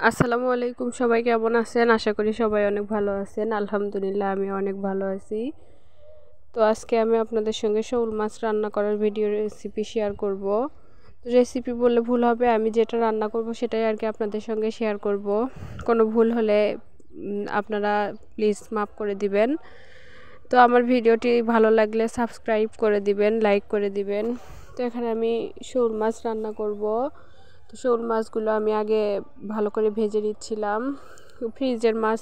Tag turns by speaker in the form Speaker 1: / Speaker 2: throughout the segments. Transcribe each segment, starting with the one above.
Speaker 1: আসসালামু আলাইকুম, সবাই কেমন আছেন? আশা করি সবাই অনেক ভালো আছেন। আলহামদুলিল্লাহ আমি অনেক ভালো আছি। তো আজকে আমি আপনাদের সঙ্গে শোল মাছ রান্না করার ভিডিও রেসিপি শেয়ার করব। রেসিপি বললে ভুল হবে, আমি যেটা রান্না করব সেটাই আর কি আপনাদের সঙ্গে শেয়ার করব। কোনো ভুল হলে আপনারা প্লিজ মাফ করে দিবেন। তো আমার ভিডিওটি ভালো লাগলে সাবস্ক্রাইব করে দিবেন, লাইক করে দিবেন। তো এখানে আমি শোল মাছ রান্না করব। তো শোল মাছগুলো আমি আগে ভালো করে ভেজে নিচ্ছিলাম। ফ্রিজের মাছ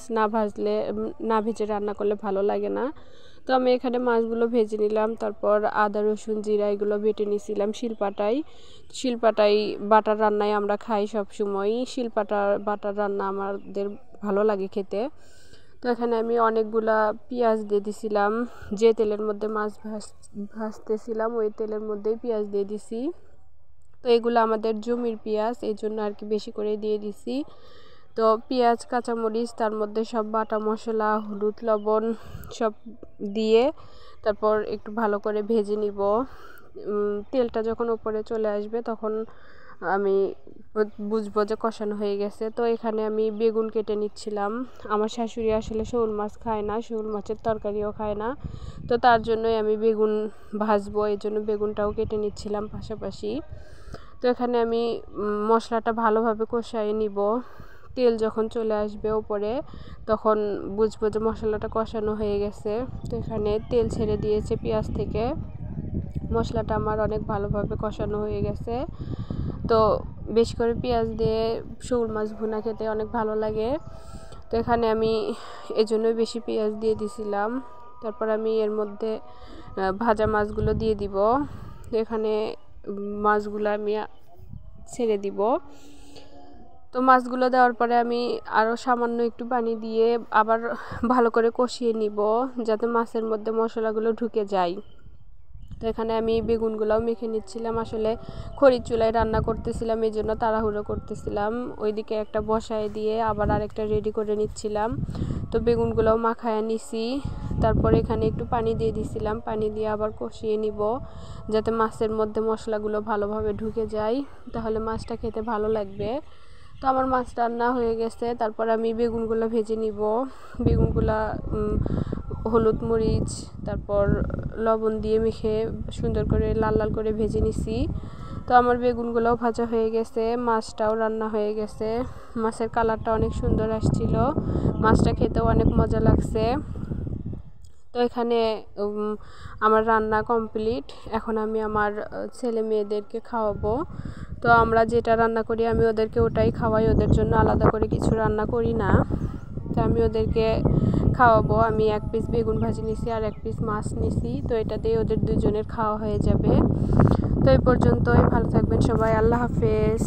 Speaker 1: না ভেজে রান্না করলে ভালো লাগে না। তো আমি এখানে মাছগুলো ভেজে নিলাম, তারপর আদা রসুন জিরা এগুলো বেটে নিয়েছিলাম শিলপাটাই বাটার রান্নায় আমরা খাই সব সময়। বাটার রান্না আমাদের ভালো লাগে খেতে। তো এখানে আমি অনেকগুলা পেঁয়াজ দিয়ে দিছিলাম। যে তেলের মধ্যে মাছ ভাজতেছিলাম ওই তেলের মধ্যেই পেঁয়াজ দিয়ে দিছি। তো এগুলো আমাদের জমির পেঁয়াজ, এই জন্য আর কি বেশি করে দিয়ে দিছি। তো পেঁয়াজ কাঁচামরিচ তার মধ্যে সব বাটা মশলা হলুদ লবণ সব দিয়ে তারপর একটু ভালো করে ভেজে নিব। তেলটা যখন উপরে চলে আসবে তখন আমি বুঝবো যে কষানো হয়ে গেছে। তো এখানে আমি বেগুন কেটে নিচ্ছিলাম। আমার শাশুড়ি আসলে শোল মাছ খায় না, শোল মাছের তরকারিও খায় না। তো তার জন্যই আমি বেগুন ভাজবো, এই জন্য বেগুনটাও কেটে নিচ্ছিলাম পাশাপাশি। তো এখানে আমি মশলাটা ভালোভাবে কষাই নিব। তেল যখন চলে আসবে ওপরে তখন বুঝবো যে মশলাটা কষানো হয়ে গেছে। তো এখানে তেল ছেড়ে দিয়েছে পেঁয়াজ থেকে। মশলাটা আমার অনেক ভালোভাবে কষানো হয়ে গেছে। তো বেশি করে পেঁয়াজ দিয়ে শোল মাছ ভুনা খেতে অনেক ভালো লাগে। তো এখানে আমি এজন্যই বেশি পেঁয়াজ দিয়ে দিছিলাম। তারপর আমি এর মধ্যে ভাজা মাছগুলো দিয়ে দিব। এখানে মাছগুলো আমি ছেড়ে দিব। তো মাছগুলো দেওয়ার পরে আমি আরও সামান্য একটু পানি দিয়ে আবার ভালো করে কষিয়ে নিব যাতে মাছের মধ্যে মশলাগুলো ঢুকে যায়। তো এখানে আমি বেগুনগুলোও মেখে নিচ্ছিলাম। আসলে খড়ির চুলায় রান্না করতেছিলাম, এই জন্য তাড়াহুড়ো করতেছিলাম। ওইদিকে একটা বসায় দিয়ে আবার আরেকটা রেডি করে নিচ্ছিলাম। তো বেগুনগুলোও মাখায় নিছি। তারপর এখানে একটু পানি দিয়ে দিছিলাম, পানি দিয়ে আবার কষিয়ে নিব যাতে মাছের মধ্যে মশলাগুলো ভালোভাবে ঢুকে যায়, তাহলে মাছটা খেতে ভালো লাগবে। তো আমার মাছ রান্না হয়ে গেছে। তারপর আমি বেগুনগুলো ভেজে নিব। বেগুনগুলা হলুদ মরিচ তারপর লবণ দিয়ে মেখে সুন্দর করে লাল লাল করে ভেজে নিছি। তো আমার বেগুনগুলোও ভাজা হয়ে গেছে, মাছটাও রান্না হয়ে গেছে। মাছের কালারটা অনেক সুন্দর আসছিল, মাছটা খেতেও অনেক মজা লাগছে। তো এখানে আমার রান্না কমপ্লিট। এখন আমি আমার ছেলে মেয়েদেরকে খাওয়াবো। তো আমরা যেটা রান্না করি আমি ওদেরকে ওটাই খাওয়াই, ওদের জন্য আলাদা করে কিছু রান্না করি না। তো আমি ওদেরকে খাওয়াবো। আমি এক পিস বেগুন ভাজি নিছি আর এক পিস মাছ নিছি। তো এটা দিয়ে ওদের দুজনের খাওয়া হয়ে যাবে। তো এই পর্যন্তই, ভালো থাকবেন সবাই, আল্লাহ হাফেজ।